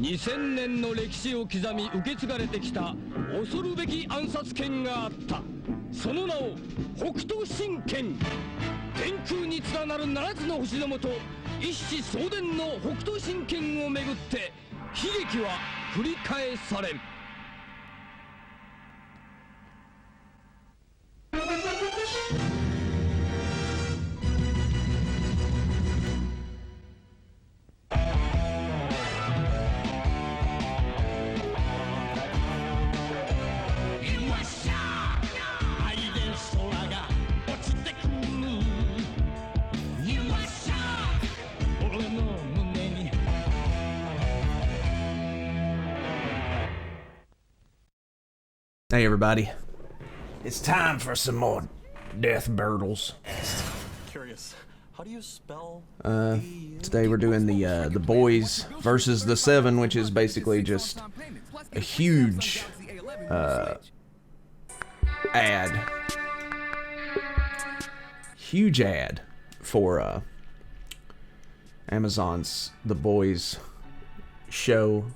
2000年の歴史を刻み受け継がれてきた恐るべき暗殺剣があった。その名を北斗神拳。天空に連なる7つの星のもと、一子相伝の北斗神拳をめぐって悲劇は繰り返される。Hey everybody, it's time for some more death battles. Curious, how do you spell? Today we're doing the boys versus the seven, which is basically just a huge ad for Amazon's The Boys show,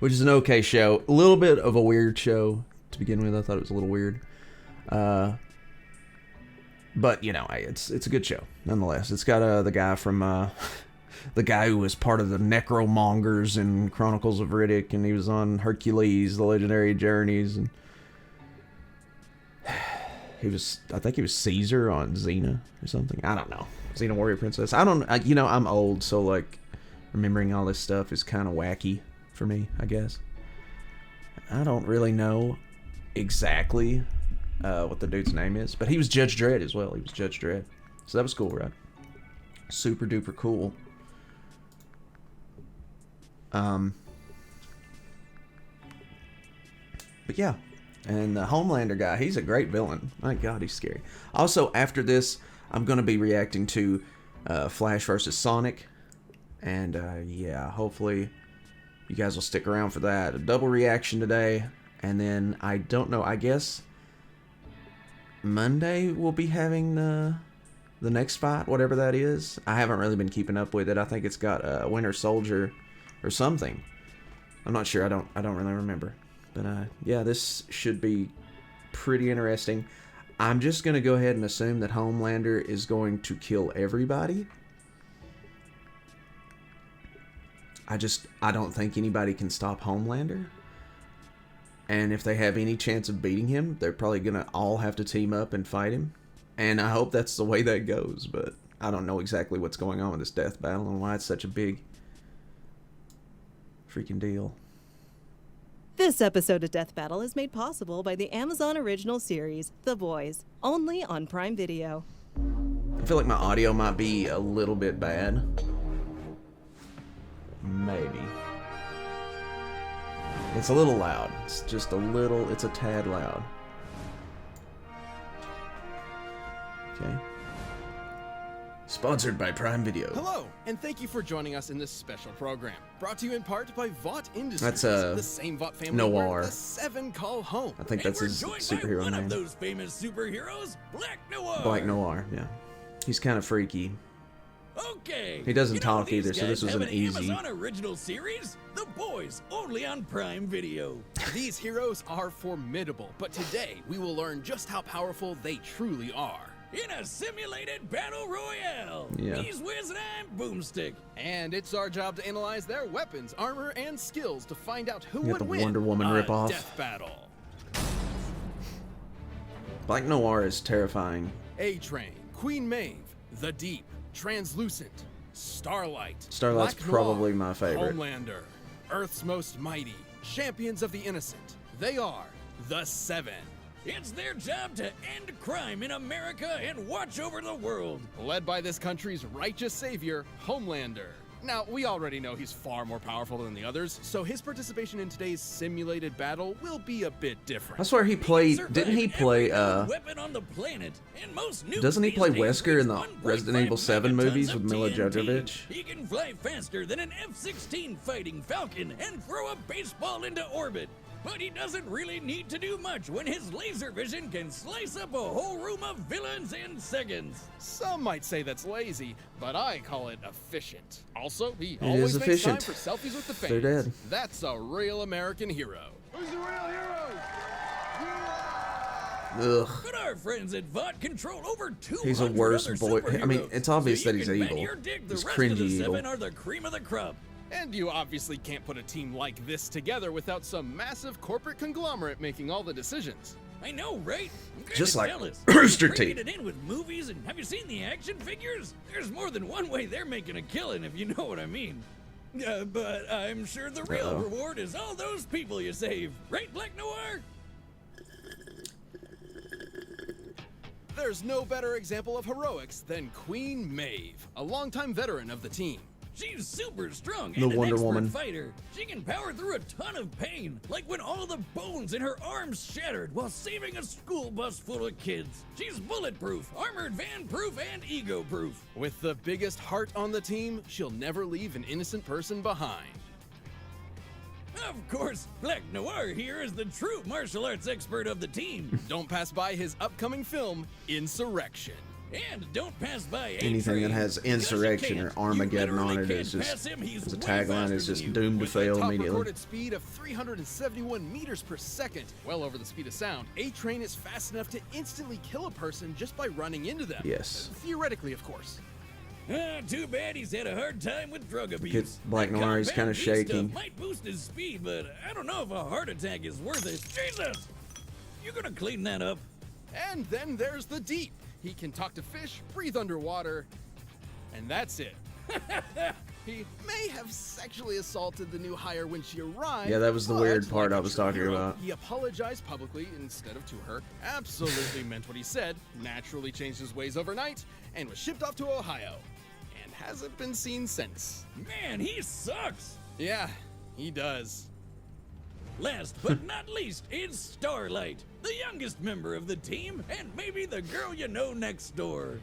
which is an okay show, a little bit of a weird show. To begin with, I thought it was a little weird, but you know, it's a good show nonetheless. It's got the guy from the guy who was part of the Necromongers in Chronicles of Riddick, and he was on Hercules: The Legendary Journeys, and I think he was Caesar on Xena or something. I don't know. Xena Warrior Princess. You know, I'm old, so like remembering all this stuff is kind of wacky for me, I guess. I don't really know exactly what the dude's name is, but he was Judge Dredd as well. He was Judge Dredd, so that was cool, right? Super duper cool. But yeah, and the Homelander guy, he's a great villain. My God, he's scary. Also, after this, I'm gonna be reacting to Flash versus Sonic, and yeah, hopefully you guys will stick around for that. A double reaction today. And then, I don't know, I guess Monday we'll be having the next fight, whatever that is. I haven't really been keeping up with it. I think it's got Winter Soldier or something. I'm not sure. I don't really remember. But yeah, this should be pretty interesting. I'm just going to go ahead and assume that Homelander is going to kill everybody. I don't think anybody can stop Homelander. And if they have any chance of beating him, they're probably going to all have to team up and fight him. And I hope that's the way that goes, but I don't know exactly what's going on with this death battle and why it's such a big freaking deal. This episode of Death Battle is made possible by the Amazon original series, The Boys, only on Prime Video. I feel like my audio might be a little bit bad. Maybe. It's a little loud. It's just it's a tad loud. Okay. Sponsored by Prime Video. Hello, and thank you for joining us in this special program. Brought to you in part by Vought Industries. That's the same Vought family Noir. where the Seven call home. I think that's his superhero one name. Of those famous superheroes, Black Noir. Black Noir, yeah. He's kind of freaky. Okay. He doesn't talk either, so this was have an easy. Amazon original series, The Boys, only on Prime Video. These heroes are formidable, but today we will learn just how powerful they truly are. In a simulated battle royale. Yeah. He's Wiz and I'm Boomstick. And it's our job to analyze their weapons, armor, and skills to find out who You got would the win Wonder Woman a ripoff. death battle. Black Noir is terrifying. A-Train, Queen Maeve, The Deep, Translucent, Starlight. Starlight's Black Noir, probably my favorite. Homelander, Earth's Most Mighty, Champions of the Innocent. They are the Seven. It's their job to end crime in America and watch over the world. Led by this country's righteous savior, Homelander. Now, we already know he's far more powerful than the others, so his participation in today's simulated battle will be a bit different. I swear he played, didn't he play, weapon on the planet, and most doesn't he play Wesker in the Resident Evil 7 movies with Mila TNT. Jovovich? He can fly faster than an F-16 fighting Falcon and throw a baseball into orbit. But he doesn't really need to do much when his laser vision can slice up a whole room of villains in seconds. Some might say that's lazy, but I call it efficient. Also, he It always is makes efficient. time for selfies with the fans. They're dead. That's a real American hero. Ugh. But our friends at VOT control over 200 He's a worse other boy. I mean, superheroes, it's obvious so that you he's can bet evil. your dick the He's rest of cringy the evil. 7 are the cream of the crop. And you obviously can't put a team like this together without some massive corporate conglomerate making all the decisions. I know, right? I'm kinda Just like jealous. Rooster They're Teeth. bringing it in with movies, and have you seen the action figures? There's more than one way they're making a killing, if you know what I mean. But I'm sure the real Uh-oh. reward is all those people you save, right, Black Noir? There's no better example of heroics than Queen Maeve, a longtime veteran of the team. She's super strong The and an Wonder expert Woman. fighter. She can power through a ton of pain, like when all the bones in her arms shattered while saving a school bus full of kids. She's bulletproof, armored van-proof, and ego-proof. With the biggest heart on the team, she'll never leave an innocent person behind. Of course, Black Noir here is the true martial arts expert of the team. Don't pass by his upcoming film, Insurrection. And don't pass by Anything that has insurrection or Armageddon on it is just, as a tagline, is just doomed to fail Top immediately. recorded speed of 371 meters per second, well over the speed of sound, A-Train is fast enough to instantly kill a person just by running into them. Yes. Theoretically, of course. Too bad he's had a hard time with drug abuse. Get Black That Noir, he's compound kinda B stuff shaky. Might boost his speed, but I don't know if a heart attack is worth it. Jesus! You gonna clean that up? And then there's the Deep. He can talk to fish, breathe underwater, and that's it. He may have sexually assaulted the new hire when she arrived. Yeah, that was the but weird part like I a was true talking hero, about. He apologized publicly instead of to her, absolutely meant what he said, naturally changed his ways overnight, and was shipped off to Ohio. And hasn't been seen since. Man, he sucks! Yeah, he does. Last but not least is Starlight, the youngest member of the team, and maybe the girl you know next door.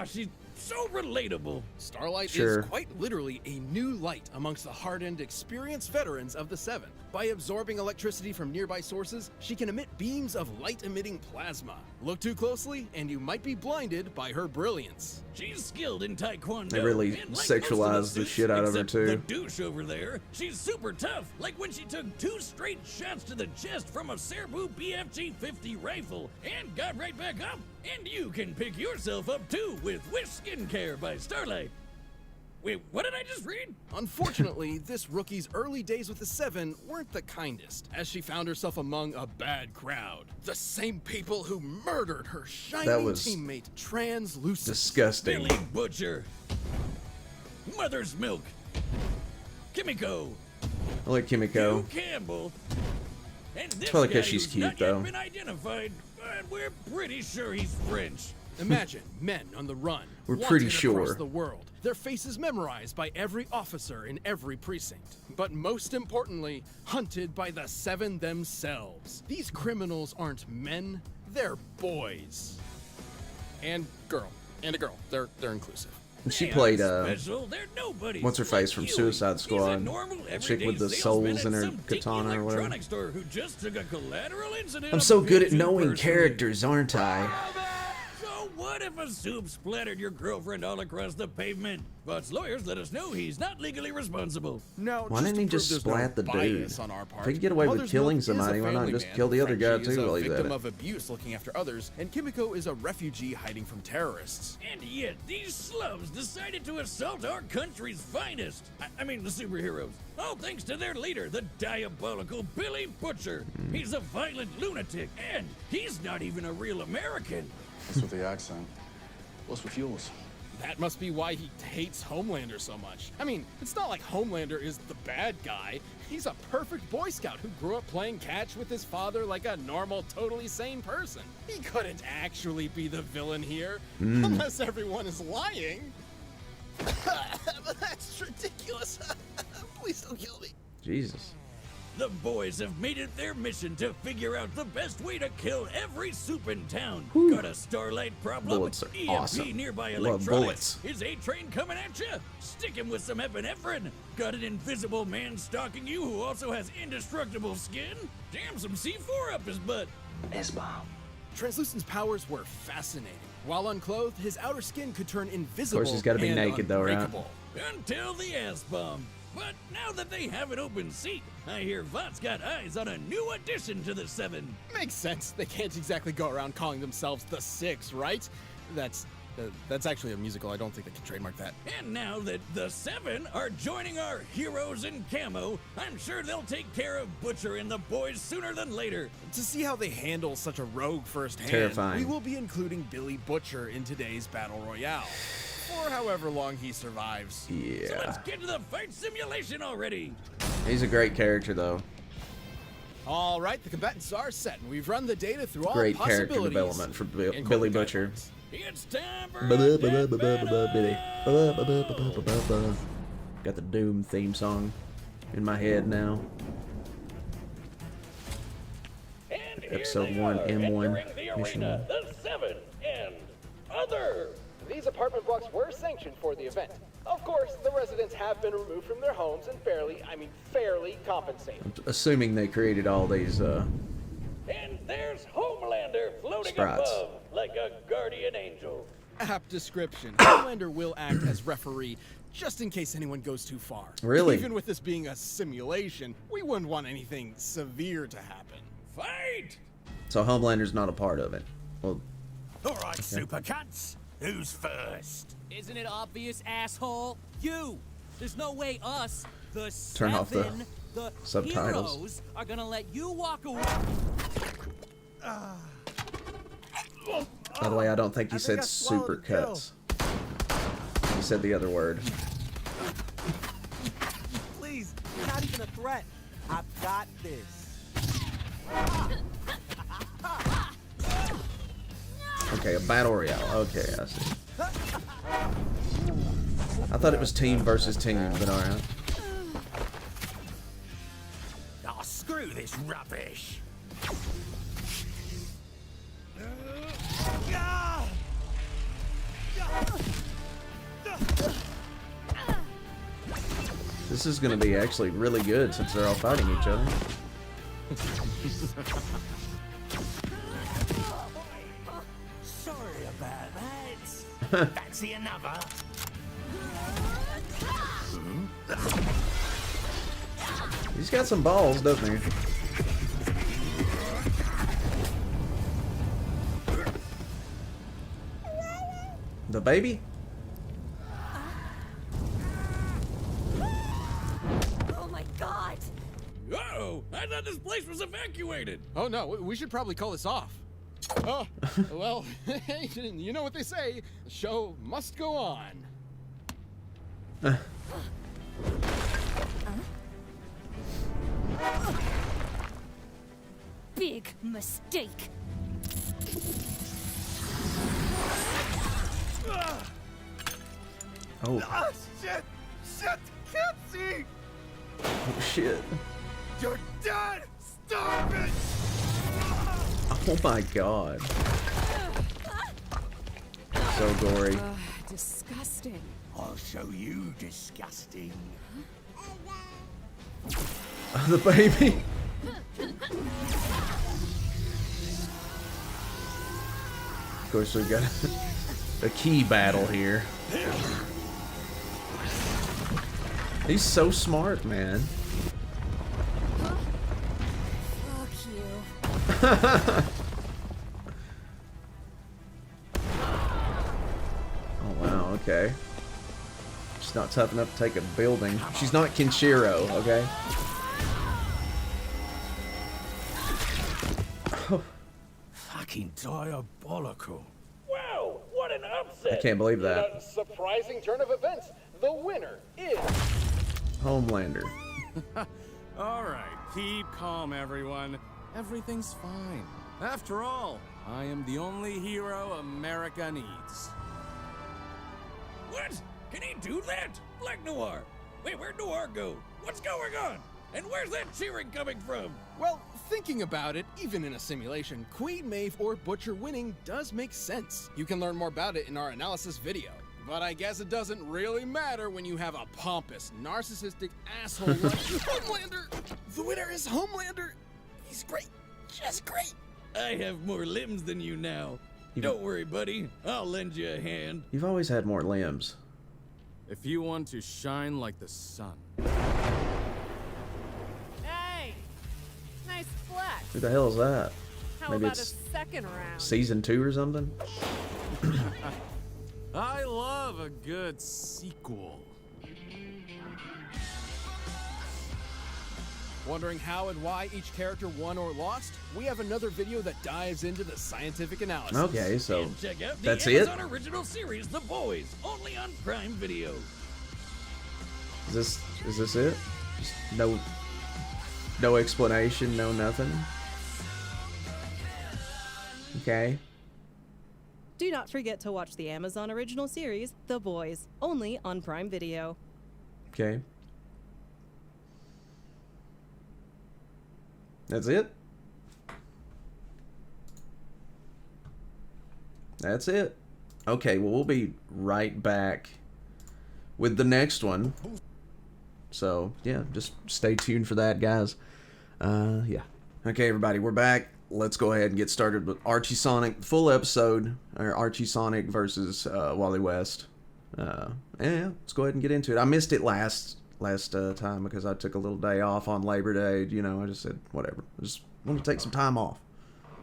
She's so relatable. Starlight Sure. is quite literally a new light amongst the hardened, experienced veterans of the Seven. By absorbing electricity from nearby sources, she can emit beams of light-emitting plasma. Look too closely, and you might be blinded by her brilliance. She's skilled in taekwondo. They really and like sexualized most of the suits, shit out of her, except too. The douche over there, she's super tough. Like when she took 2 straight shots to the chest from a Serbu BFG-50 rifle and got right back up. And you can pick yourself up too with Wish Skincare by Starlight. Wait, what did I just read? Unfortunately, this rookie's early days with the Seven weren't the kindest, as she found herself among a bad crowd. The same people who murdered her shining was teammate, Translucent. Disgusting. Billy Butcher, Mother's Milk, Kimiko, I like Kimiko. Hugh Campbell, and this probably guy 'cause she's who's cute, not though. yet been identified, but we're pretty sure he's French. Imagine men on the run. We're wanted pretty across sure. the world. Their faces memorized by every officer in every precinct. But most importantly, hunted by the Seven themselves. These criminals aren't men, they're boys. And girl. And a girl. They're inclusive. And she They played, aren't special, they're nobodies. what's her face from Like Suicide Huey. Squad? He's a normal, Chick with the everyday souls salesman in her at some dinky katana or whatever. electronics store who just took a collateral incident I'm of so good at pitching knowing personally. characters, aren't I? So what if a soup splattered your girlfriend all across the pavement? But's lawyers let us know he's not legally responsible. Now, Why didn't he just splat the dude? On our part, If he could get away with Mother's killing Milk is a somebody, why not family just man. kill the other guy Frenchie is too a while he's at victim it? of abuse looking after others, and Kimiko is a refugee hiding from terrorists. And yet, these slums decided to assault our country's finest. I mean, the superheroes. All thanks to their leader, the diabolical Billy Butcher. He's a violent lunatic, and he's not even a real American. What's with the accent? What's with yours? That must be why he hates Homelander so much. I mean, it's not like Homelander is the bad guy. He's a perfect Boy Scout who grew up playing catch with his father like a normal, totally sane person. He couldn't actually be the villain here, unless everyone is lying. But that's ridiculous. Please don't kill me. Jesus. The boys have made it their mission to figure out the best way to kill every soup in town. Got a starlight problem? Bullets are EMP awesome. nearby Love electronics. bullets. Is A-Train coming at you? Stick him with some epinephrine. Got an invisible man stalking you who also has indestructible skin? Jam some C4 up his butt. Translucent's powers were fascinating. While unclothed, his outer skin could turn invisible. Of course, he's got to be and naked, though, right? unbreakable. Until the S-bomb. But now that they have an open seat, I hear Vought's got eyes on a new addition to the Seven. Makes sense. They can't exactly go around calling themselves the Six, right? That's actually a musical. I don't think they can trademark that. And now that the Seven are joining our heroes in camo, I'm sure they'll take care of Butcher and the boys sooner than later. To see how they handle such a rogue firsthand, Terrifying. we will be including Billy Butcher in today's Battle Royale. For however long he survives. So Yeah. let's get to the fight simulation already. He's a great character, though. All right, the combatants are set, and we've run the data through all Great possibilities. character development for and Billy corporate Butcher. guidelines. It's time for Billy. a death battle. Got the Doom theme song in my head now. And here Episode they 1, are, M1 entering the mission. arena, the Seven and other. These apartment blocks were sanctioned for the event. Of course, the residents have been removed from their homes and fairly compensated. Assuming they created all these, And there's Homelander floating Sprites. above like a guardian angel. Apt description. Homelander will act as referee just in case anyone goes too far. Really? Even with this being a simulation, we wouldn't want anything severe to happen. Fight! so Homelander's not a part of it. Well, All right, super cunts. Who's first? Isn't it obvious, asshole? You! There's no way us, the Turn off the Seven, the subtitles. heroes, are gonna let you walk away. by the way, I don't think he said super cuts. He said the other word. Please, not even a threat. I've got this. Okay, a battle royale. Okay, I see. I thought it was team versus team, but alright. Oh, screw this rubbish. This is gonna be actually really good since they're all fighting each other. Sorry about that. Fancy another? He's got some balls, doesn't he? The baby? Oh my god! Uh-oh, I thought this place was evacuated. Oh no, we should probably call this off. Oh, well, you know what they say, the show must go on. Big mistake. Oh, Ah, shit! Shit! Can't see! oh shit. You're dead! Stop it! Oh my god. So gory. Disgusting. I'll show you disgusting. The baby? Of course, we've got a key battle here. He's so smart, man. Fuck you. Oh wow, okay. She's not tough enough to take a building. She's not Kenshiro, okay? Fucking diabolical. Wow, what an upset. I can't believe In that. a surprising turn of events, the winner is Homelander. All right, keep calm, everyone. Everything's fine. After all, I am the only hero America needs. What? Can he do that? Black Noir. Wait, where'd Noir go? What's going on? And where's that cheering coming from? Well, thinking about it, even in a simulation, Queen Maeve or Butcher winning does make sense. You can learn more about it in our analysis video. But I guess it doesn't really matter when you have a pompous, narcissistic asshole like Homelander. The winner is Homelander. He's great, just great. I have more limbs than you now. Don't worry, buddy. I'll lend you a hand. You've always had more limbs. If you want to shine like the sun. Hey! Nice flex. Who the hell is that? How Maybe about a it's second round? season 2 or something? I love a good sequel. Wondering how and why each character won or lost? We have another video that dives into the scientific analysis. Okay, so And check out the that's it? Amazon original series, The Boys, only on Prime Video. Is this it? Just no explanation, no nothing. Okay. Do not forget to watch the Amazon original series, The Boys, only on Prime Video. Okay. That's it? That's it. Okay, well, we'll be right back with the next one. So, yeah, just stay tuned for that, guys. Yeah. Okay, everybody, we're back. Let's go ahead and get started with Archie Sonic, full episode, or Archie Sonic versus Wally West. Yeah, let's go ahead and get into it. I missed it last time because I took a little day off on Labor Day. You know, I just said, whatever. I just want to take some time off.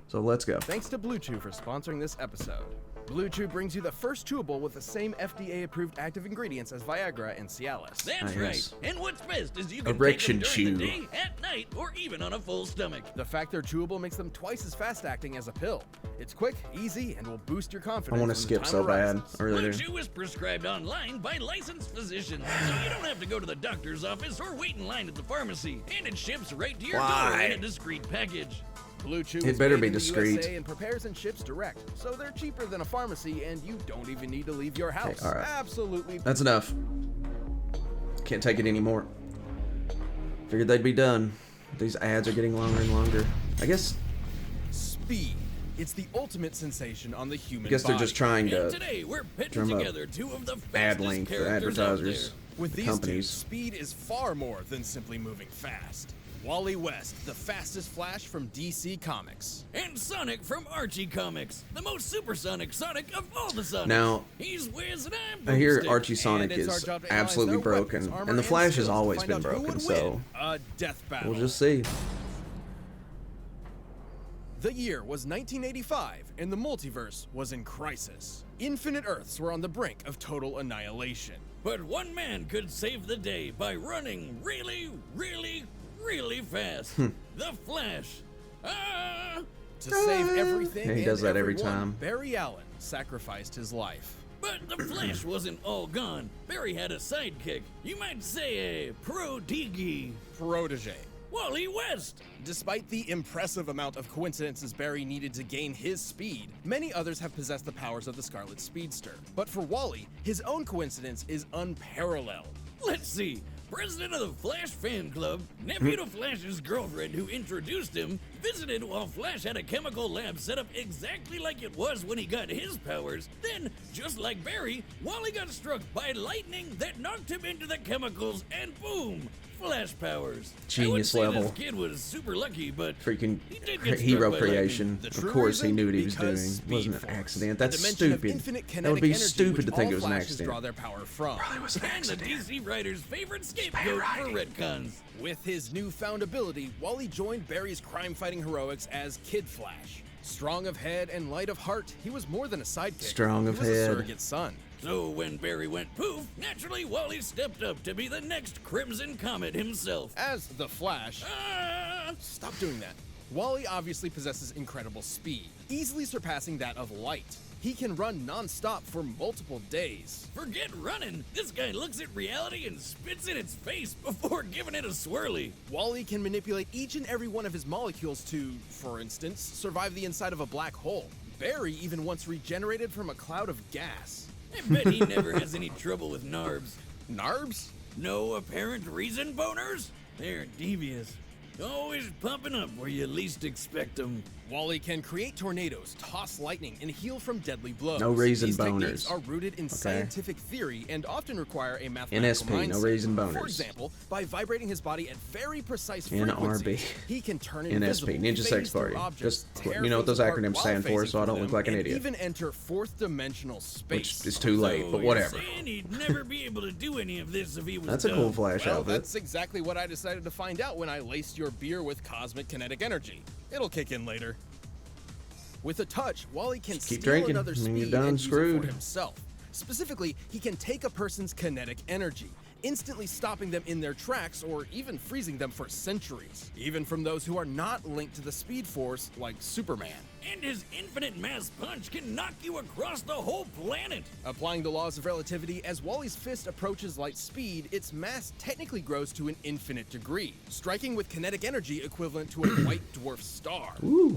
So let's go. Thanks to Blue Chew for sponsoring this episode. Blue Chew brings you the first chewable with the same FDA-approved active ingredients as Viagra and Cialis. That's right. And what's best is you can Erection take them during the chew. day, at night, or even on a full stomach. The fact they're chewable makes them twice as fast-acting as a pill. It's quick, easy, and will boost your confidence. I want to when the skip time so bad. arises. I really Blue do. Chew is prescribed online by licensed physicians, so you don't have to go to the doctor's office or wait in line at the pharmacy. And it ships right to your door in a discreet package. Blue Chew It is better made be in the discreet. USA and prepares and ships direct, so they're cheaper than a pharmacy, and you don't even need to leave your house. Okay, all right. Absolutely. That's enough. Can't take it anymore. Figured they'd be done. These ads are getting longer and longer. I guess Speed. It's the ultimate sensation on the human I guess they're body. just trying to And today we're pitching drum up together two of the ad fastest length for characters out advertisers, there. With these companies. two, speed is far more than simply moving fast. Wally West, the fastest Flash from DC Comics. And Sonic from Archie Comics, the most supersonic Sonic of all the Sonics. Now, He's Wiz and I'm I hear Boomstick. Archie Sonic And it's our is job to analyze absolutely their weapons, broken, armor, and the Flash has skills to always find been out who broken, would so win a death battle. we'll just see. The year was 1985, and the multiverse was in crisis. Infinite Earths were on the brink of total annihilation. But one man could save the day by running really, really, really fast. The Flash. Ah! To save everything Yeah, he and does that every everyone, time. Barry Allen sacrificed his life. But the Flash wasn't all gone. Barry had a sidekick. You might say a protege. Protege. Wally West. Despite the impressive amount of coincidences Barry needed to gain his speed, many others have possessed the powers of the Scarlet Speedster. But for Wally, his own coincidence is unparalleled. Let's see. President of the Flash fan club, nephew to Flash's girlfriend who introduced him, visited while Flash had a chemical lab set up exactly like it was when he got his powers. Then, just like Barry, Wally got struck by lightning that knocked him into the chemicals and boom! Flash powers. Genius I would say level. This kid was super lucky, but Freaking he did get hero struck by lightning. creation. The Of true course he reason? knew what he was doing. Because It wasn't Speed an Force, accident. a That's dimension of stupid. infinite That would be kinetic energy stupid to which think all it was an Flashes accident. draw their power from. Probably was an And the accident. DC writer's favorite scapegoat for retcons. With his newfound ability, Wally joined Barry's crime-fighting heroics as Kid Flash. Strong of head and light of heart, he was more than a sidekick. Strong of he was head. a surrogate son. So when Barry went poof, naturally Wally stepped up to be the next Crimson Comet himself. As the Flash, Ah! stop doing that. Wally obviously possesses incredible speed, easily surpassing that of light. He can run non-stop for multiple days. Forget running. This guy looks at reality and spits in its face before giving it a swirly. Wally can manipulate each and every one of his molecules to, for instance, survive the inside of a black hole. Barry even once regenerated from a cloud of gas. I bet he never has any trouble with NARBs. Narbs? No apparent reason, boners? They're devious. Always popping up where you least expect them. Wally can create tornadoes, toss lightning, and heal from deadly blows. No reason These techniques boners. are rooted in Okay. scientific theory and often require a mathematical NSP, no mindset. reason For boners. example, by vibrating his body at very precise NRB. frequencies, he can turn invisible, NSP, Ninja phase Sex through Party. objects, Just, tear you know what things those apart acronyms while stand for, phasing so I don't through look them, like an and idiot. even enter fourth-dimensional space. Which is too late, but So whatever. You're saying he'd never be able to do any of this if he was That's a dumb. cool Flash Well, outfit. that's exactly what I decided to find out when I laced your beer with cosmic kinetic energy. It'll kick in later. With a touch, Wally can Just keep steal drinking. another I mean, speed you're done and use it screwed. for himself. Specifically, he can take a person's kinetic energy, instantly stopping them in their tracks or even freezing them for centuries, even from those who are not linked to the Speed Force like Superman. And his infinite mass punch can knock you across the whole planet. Applying the laws of relativity, as Wally's fist approaches light speed, its mass technically grows to an infinite degree, striking with kinetic energy equivalent to a white dwarf star,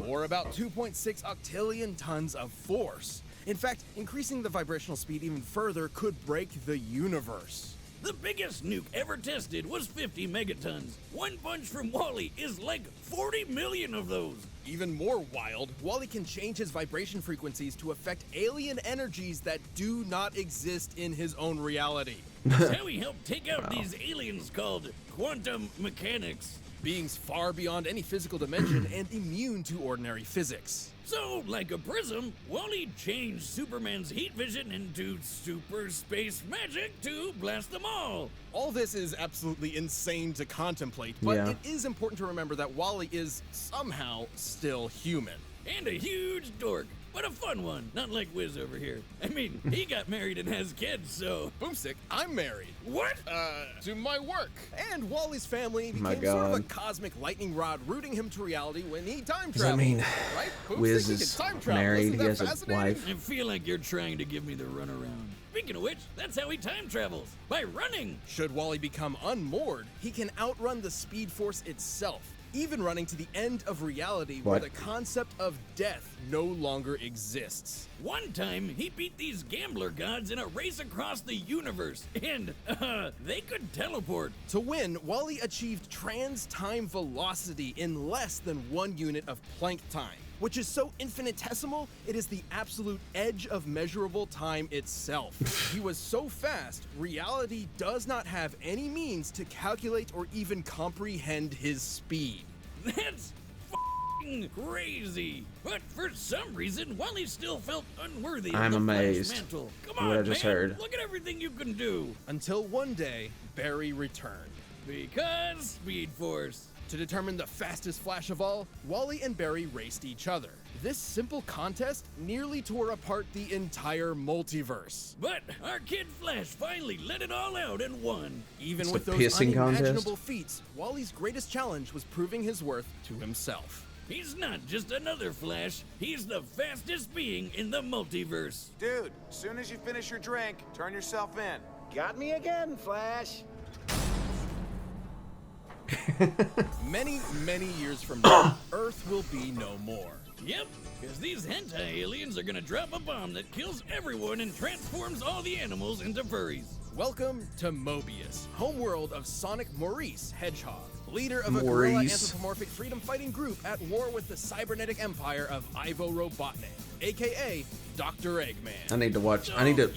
or about 2.6 octillion tons of force. In fact, increasing the vibrational speed even further could break the universe. The biggest nuke ever tested was 50 megatons. One punch from Wally is like 40 million of those. Even more wild, Wally can change his vibration frequencies to affect alien energies that do not exist in his own reality. That's how he helped take out these aliens called quantum mechanics. Beings far beyond any physical dimension and immune to ordinary physics. So, like a prism, Wally changed Superman's heat vision into super space magic to blast them all. All this is absolutely insane to contemplate, but Yeah. it is important to remember that Wally is somehow still human. And a huge dork, but a fun one, not like Wiz over here. I mean, he got married and has kids, so... Boomstick, I'm married. What? To my work. And Wally's family My became sort of a God. cosmic lightning rod rooting him to reality when he time Does that traveled. mean right? Boomstick, Wiz he is can time travel. married, Isn't he that has a fascinating? wife? I feel like you're trying to give me the runaround. Speaking of which, that's how he time travels, by running. Should Wally become unmoored, he can outrun the Speed Force itself, even running to the end of reality where What? the concept of death no longer exists. One time, he beat these gambler gods in a race across the universe, and, they could teleport. To win, Wally achieved trans-time velocity in less than 1 unit of Planck time, which is so infinitesimal, it is the absolute edge of measurable time itself. He was so fast, reality does not have any means to calculate or even comprehend his speed. That's f***ing crazy. But for some reason, Wally still felt unworthy I'm of the amazed Flash mantle. Come at on, what I just man. heard. Look at everything you can do. Until one day, Barry returned. Because Speed Force. To determine the fastest Flash of all, Wally and Barry raced each other. This simple contest nearly tore apart the entire multiverse. But our kid Flash finally let it all out and won. Even It's with the those pissing unimaginable contest? feats, Wally's greatest challenge was proving his worth to himself. He's not just another Flash, he's the fastest being in the multiverse. Dude, as soon as you finish your drink, turn yourself in. Got me again, Flash. Many, many years from now, Earth will be no more. Yep, because these hentai aliens are gonna drop a bomb that kills everyone and transforms all the animals into furries. Welcome to Mobius, homeworld of Sonic Maurice Hedgehog, leader of a guerrilla Maurice. anthropomorphic freedom-fighting group at war with the cybernetic empire of Ivo Robotnik, aka Dr. Eggman. I need to watch. I need to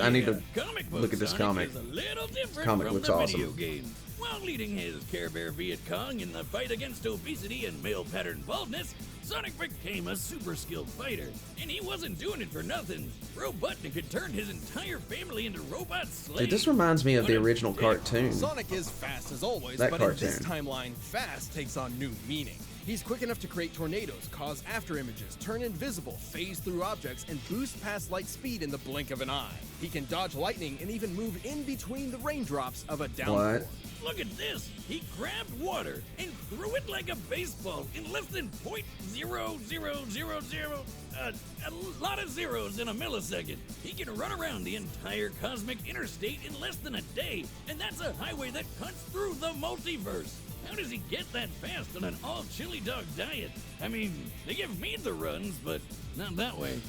Comic book look at this Sonic comic. is a little different Comic from looks the awesome. video game. While leading his Care Bear Viet Cong in the fight against obesity and male pattern baldness, Sonic became a super skilled fighter. And he wasn't doing it for nothing. Robotnik had turned his entire family into robot slaves. Dude, this reminds me of What the a original dick. cartoon. Sonic is fast as always, That but cartoon. in this timeline, fast takes on new meaning. He's quick enough to create tornadoes, cause after images, turn invisible, phase through objects, and boost past light speed in the blink of an eye. He can dodge lightning and even move in between the raindrops of a downpour. What? Look at this! He grabbed water and threw it like a baseball in less than .0000, a lot of zeros in a millisecond. He can run around the entire cosmic interstate in less than a day, and that's a highway that cuts through the multiverse. How does he get that fast on an all chili dog diet? I mean, they give me the runs, but not that way.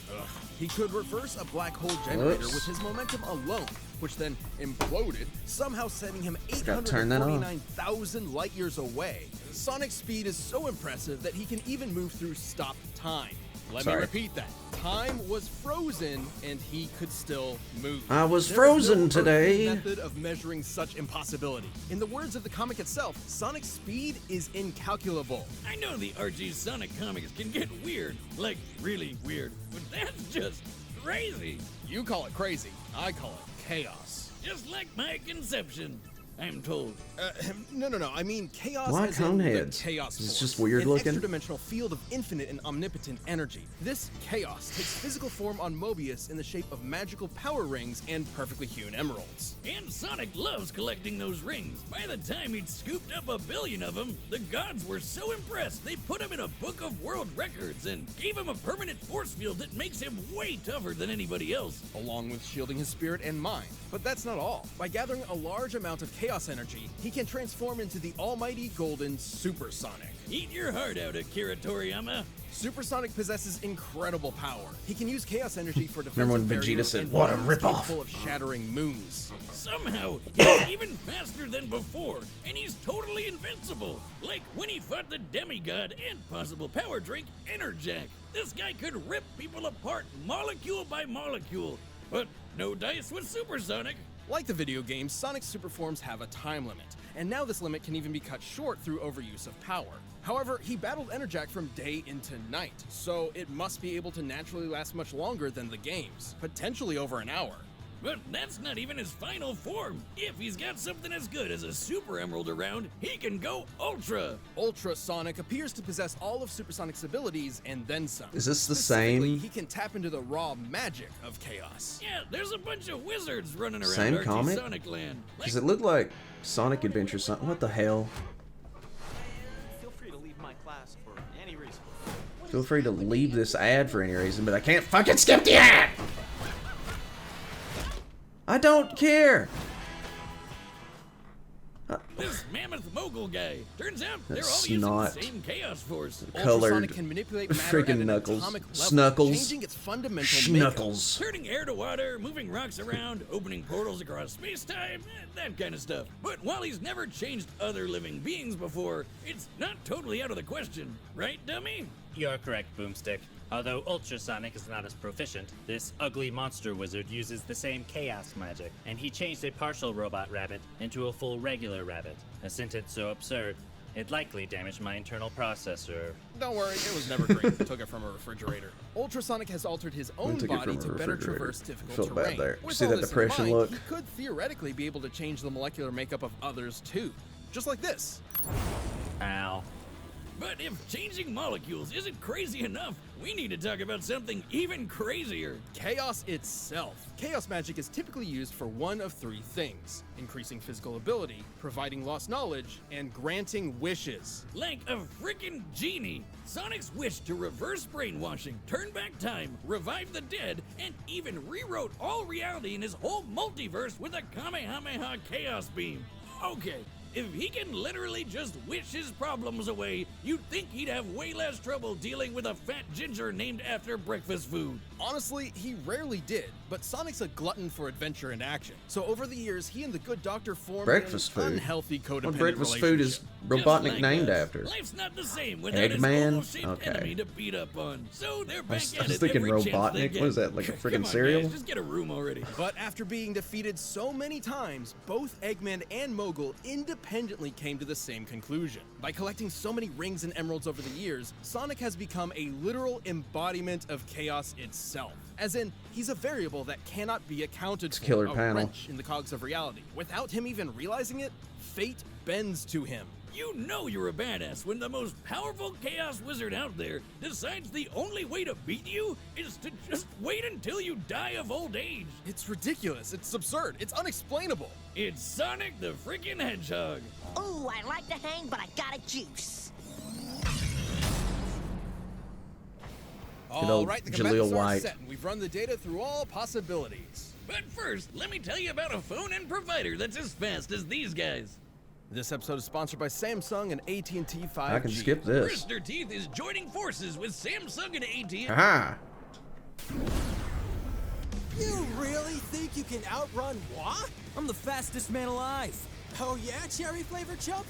He could reverse a black hole generator Whoops. with his momentum alone, which then imploded, somehow sending him Gotta turn that on. 849,000 light years away. Sonic's speed is so impressive that he can even move through stopped time. Let me repeat that. Time was frozen, and he could still move. I was There frozen is no today. earthly method of measuring such impossibility. In the words of the comic itself, Sonic's speed is incalculable. I know the Archie Sonic comics can get weird, like really weird, but that's just crazy. You call it crazy, I call it chaos. Just like my conception, I'm told. No. I mean chaos Why as in the coneheads? chaos It's force, just weird an looking. extra-dimensional field of infinite and omnipotent energy. This chaos takes physical form on Mobius in the shape of magical power rings and perfectly hewn emeralds. And Sonic loves collecting those rings. By the time he'd scooped up 1 billion of them, the gods were so impressed they put him in a book of world records and gave him a permanent force field that makes him way tougher than anybody else. Along with shielding his spirit and mind. But that's not all. By gathering a large amount of chaos energy, he can transform into the almighty golden Super Sonic. Eat your heart out, Akira Toriyama. Super Sonic possesses incredible power. He can use chaos energy for defensive Remember when Vegeta barriers said, and "What a moves ripoff." capable of shattering moons. Somehow, he's even faster than before, and he's totally invincible. Like when he fought the demigod and possible power drink, Enerjack. This guy could rip people apart molecule by molecule. But no dice with Super Sonic. Like the video games, Sonic's super forms have a time limit, and now this limit can even be cut short through overuse of power. However, he battled Enerjack from day into night, so it must be able to naturally last much longer than the games, potentially over an hour. But that's not even his final form. If he's got something as good as a Super Emerald around, he can go Ultra. Ultra Sonic appears to possess all of Super Sonic's abilities and then some. Is this the Specifically, same? He can tap into the raw magic of chaos. Yeah, there's a bunch of wizards running around Same Archie comic? Sonic Land. Does it look like Sonic Adventure something? What the hell? Feel free to leave my class for any reason. Feel free to leave this ad for any reason, but I can't fucking skip the ad! I don't care! This mammoth mogul guy. Turns out they're That's all using not the same chaos force. colored Ultrasonic can manipulate matter freaking at an Knuckles. atomic level, Snuckles. changing its fundamental makeup. Schnuckles. Turning air to water, moving rocks around, opening portals across space-time, that kind of stuff. But while he's never changed other living beings before, it's not totally out of the question. Right, dummy? You're correct, Boomstick. Although Ultrasonic is not as proficient, this ugly monster wizard uses the same chaos magic, and he changed a partial robot rabbit into a full regular rabbit. A sentence so absurd, it likely damaged my internal processor. Don't worry, it was never green. Took it from a refrigerator. Ultrasonic has altered his own took it body from a to better refrigerator. traverse difficult Felt bad terrain. there. With See all that this in depression mind, look? He could theoretically be able to change the molecular makeup of others too. Just like this. Ow. But if changing molecules isn't crazy enough, we need to talk about something even crazier. Chaos itself. Chaos magic is typically used for one of three things: increasing physical ability, providing lost knowledge, and granting wishes. Like a freaking genie. Sonic's wish to reverse brainwashing, turn back time, revive the dead, and even rewrote all reality in his whole multiverse with a Kamehameha Chaos Beam. Okay, if he can literally just wish his problems away, you'd think he'd have way less trouble dealing with a fat ginger named after breakfast food. Honestly, he rarely did, but Sonic's a glutton for adventure and action. So over the years, he and the Good Doctor formed Breakfast an food. unhealthy codependent What breakfast food is relationship. Robotnik like named us. after? Life's not the same without his Eggman? oval-shaped Okay. enemy to beat up on. So they're back I at was it thinking every chance they Robotnik. get. What is that, like a Come freaking on, cereal? Guys, just get a room already. But after being defeated so many times, both Eggman and Mogul independently came to the same conclusion. By collecting so many rings and emeralds over the years, Sonic has become a literal embodiment of chaos itself. As in, he's a variable that cannot be accounted for, killer a panel. wrench in the cogs of reality. Without him even realizing it, fate bends to him. You know you're a badass when the most powerful chaos wizard out there decides the only way to beat you is to just wait until you die of old age. It's ridiculous, it's absurd, it's unexplainable. It's Sonic the freaking Hedgehog. Ooh, I like to hang, but I got a juice. Good old Alright, the Jaleel combatants are White. set, and we've run the data through all possibilities. But first, let me tell you about a phone and provider that's as fast as these guys. This episode is sponsored by Samsung and AT&T 5G. I can skip this. Rooster Teeth is joining forces with Samsung and AT&T. Aha! You really think you can outrun what? I'm the fastest man alive. Oh yeah, cherry flavored chump?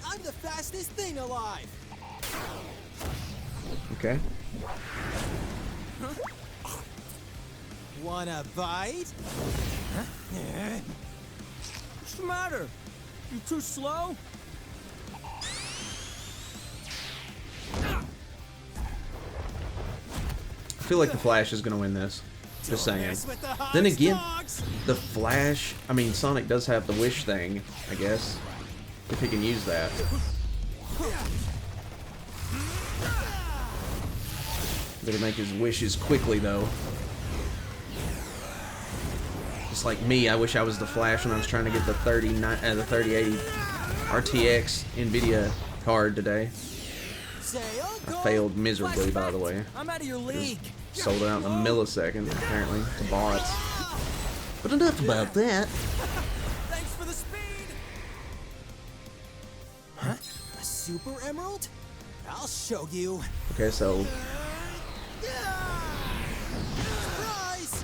I'm the fastest thing alive. Okay. Wanna bite? What's the matter? You too slow? I feel like the Flash is gonna win this. Just saying. Then again, the Flash, I mean, Sonic does have the wish thing, I guess. If he can use that. Better make his wishes quickly, though. Just like me, I wish I was the Flash when I was trying to get the 3080 RTX NVIDIA card today. I failed miserably, by the way. I'm out of your league. Sold it out in a millisecond, apparently, to bots. But enough about that. Thanks for the speed. Huh? A super emerald? I'll show you. Okay, so Surprise!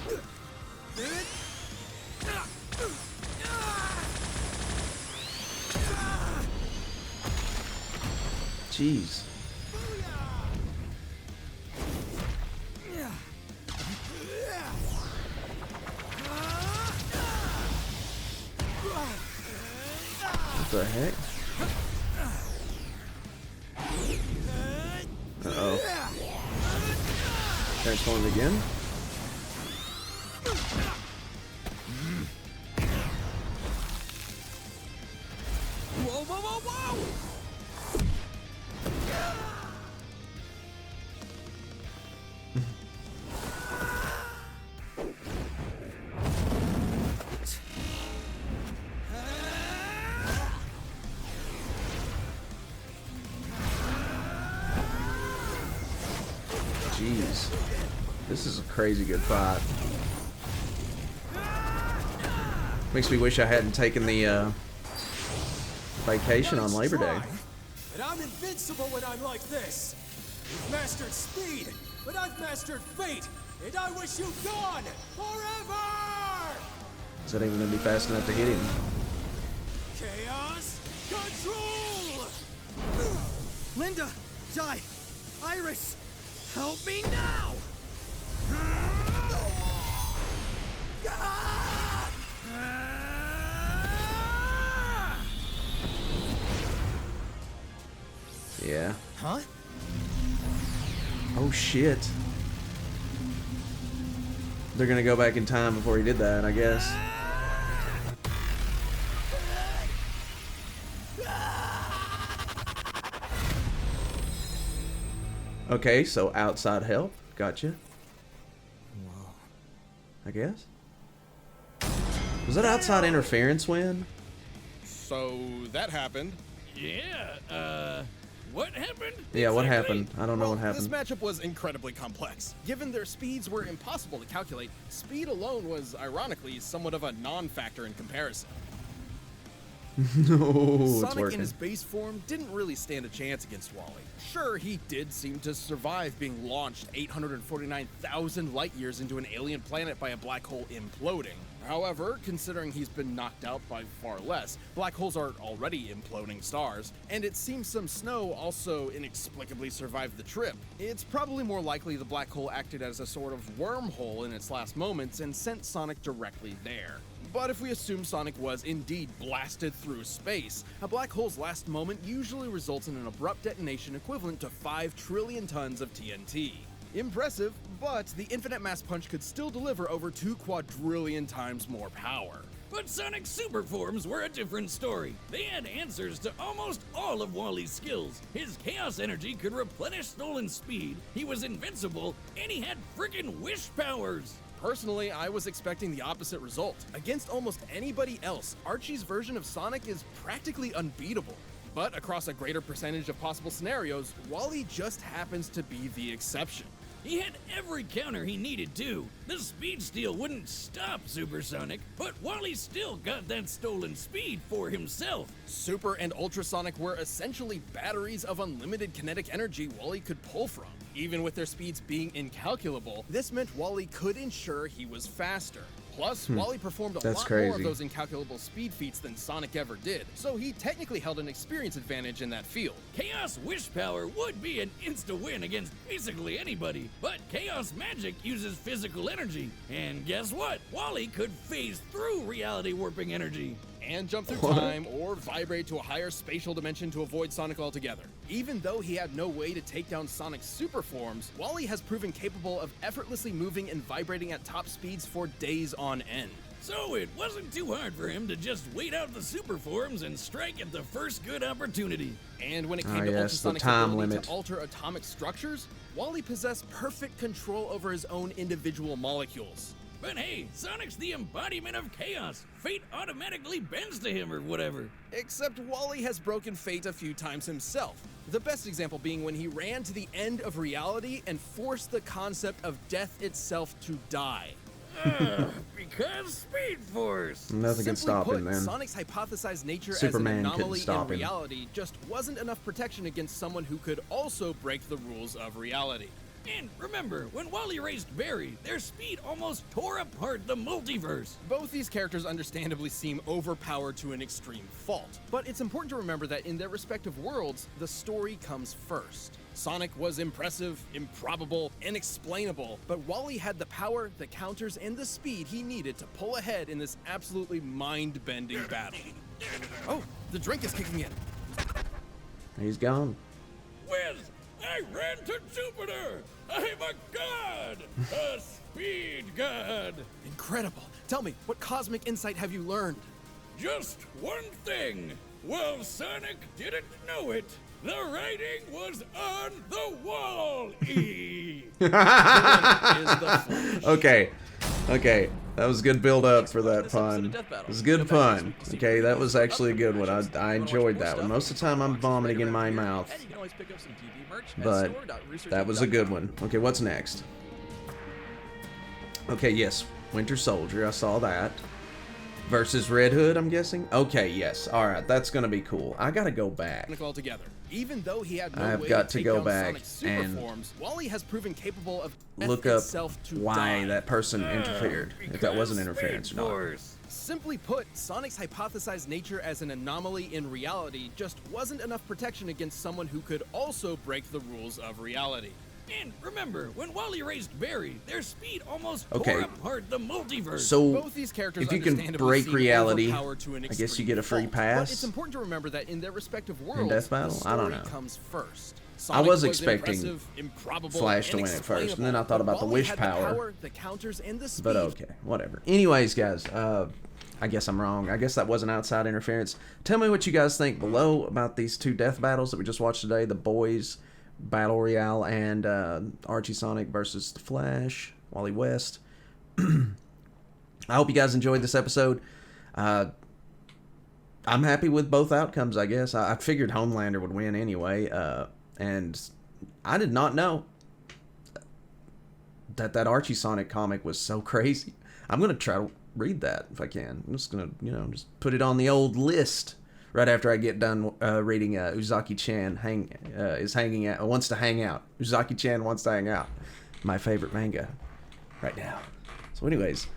jeez. What the heck? Uh-oh. Transformed again? Whoa, whoa, whoa, whoa! Jeez. This is a crazy good fight. Makes me wish I hadn't taken the vacation on Labor Day. But I'm invincible when I'm like this. You've mastered speed, but I've mastered fate, and I wish you gone forever! Is that even gonna be fast enough to hit him? Chaos control! Linda, Jai, Iris, help me now! Yeah. Huh? Oh shit. They're gonna go back in time before he did that, I guess. Okay, so outside help. Gotcha. Whoa. I guess. Was that outside interference win? So that happened. Yeah, what happened? Yeah, what exactly? happened? I don't know what happened. This matchup was incredibly complex. Given their speeds were impossible to calculate, speed alone was, ironically, somewhat of a non-factor in comparison. No, it's Sonic working. in his base form didn't really stand a chance against Wally. Sure, he did seem to survive being launched 849,000 light years into an alien planet by a black hole imploding. However, considering he's been knocked out by far less, black holes are already imploding stars, and it seems some snow also inexplicably survived the trip. It's probably more likely the black hole acted as a sort of wormhole in its last moments and sent Sonic directly there. But if we assume Sonic was indeed blasted through space, a black hole's last moment usually results in an abrupt detonation equivalent to 5 trillion tons of TNT. Impressive, but the infinite mass punch could still deliver over 2 quadrillion times more power. But Sonic's super forms were a different story. They had answers to almost all of Wally's skills. His chaos energy could replenish stolen speed, he was invincible, and he had frickin' wish powers! Personally, I was expecting the opposite result. Against almost anybody else, Archie's version of Sonic is practically unbeatable. But across a greater percentage of possible scenarios, Wally just happens to be the exception. He had every counter he needed too. The speed steal wouldn't stop Supersonic, but Wally still got that stolen speed for himself. Super and Ultrasonic were essentially batteries of unlimited kinetic energy Wally could pull from. Even with their speeds being incalculable, this meant Wally could ensure he was faster. Plus, Wally performed a lot more of those incalculable speed feats than Sonic ever did, so he technically held an experience advantage in that field. Chaos Wish Power would be an insta-win against basically anybody, but Chaos Magic uses physical energy. And guess what? Wally could phase through reality warping energy. And jump through time or vibrate to a higher spatial dimension to avoid Sonic altogether. Even though he had no way to take down Sonic's super forms, Wally has proven capable of effortlessly moving and vibrating at top speeds for days on end. So it wasn't too hard for him to just wait out the super forms and strike at the first good opportunity. And when it came to Ultrasonic's ability to alter atomic structures, Wally possessed perfect control over his own individual molecules. But hey, Sonic's the embodiment of chaos. Fate automatically bends to him or whatever. Except Wally has broken fate a few times himself. The best example being when he ran to the end of reality and forced the concept of death itself to die. Because Speed Force. Nothing can stop him, man. Sonic's hypothesized nature Superman as an anomaly in him. reality just wasn't enough protection against someone who could also break the rules of reality. And remember, when Wally raised Barry, their speed almost tore apart the multiverse. Both these characters understandably seem overpowered to an extreme fault, but it's important to remember that in their respective worlds, the story comes first. Sonic was impressive, improbable, inexplainable, but Wally had the power, the counters, and the speed he needed to pull ahead in this absolutely mind-bending battle. Oh, the drink is kicking in. He's gone. Whiz! I ran to Jupiter! I'm a god! A speed god! Incredible. Tell me, what cosmic insight have you learned? Just one thing. Well, Sonic didn't know it. The writing was on the wall, E! Okay. That was good build up for that pun. It was a good pun. Okay, that was actually a good one. I enjoyed that one. Most of the time I'm vomiting in my mouth. But that was a good one. Okay, what's next? Okay, yes. Winter Soldier, I saw that. Versus Red Hood, I'm guessing? Okay, yes. Alright, that's gonna be cool. I gotta go back. Altogether. Even though he had no I've way got to go take down back Sonic's super and forms, Wally has proven capable of look up die. why that person interfered. If that wasn't interference or not. Simply put, Sonic's hypothesized nature as an anomaly in reality just wasn't enough protection against someone who could also break the rules of reality. And remember, when Wally raised Barry, their speed almost tore apart the multiverse. So, Both these characters if you can break reality, I guess you get a free pass. But it's important to remember that in their respective worlds, in Death Battle? the I don't story know. comes first. I was expecting impressive, Flash to win it first, and then I thought about the wish power. The counters and the speed. But okay, whatever. Anyways, guys, I guess I'm wrong. I guess that wasn't outside interference. Tell me what you guys think below about these two death battles that we just watched today, the Boys Battle Royale and Archie Sonic versus the Flash, Wally West. I hope you guys enjoyed this episode. I'm happy with both outcomes, I guess. I figured Homelander would win anyway, and I did not know that Archie Sonic comic was so crazy. I'm going to try to read that if I can. I'm just going to, just put it on the old list. Right after I get done reading Uzaki-chan wants to hang out. Uzaki-chan wants to hang out. My favorite manga right now. So anyways,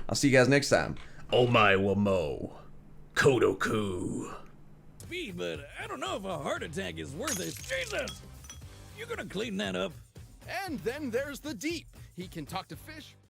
I'll see you guys next time. Omae wa mo Kodoku. Speed, but I don't know if a heart attack is worth it. Jesus! You gonna clean that up? And then there's the Deep. He can talk to fish.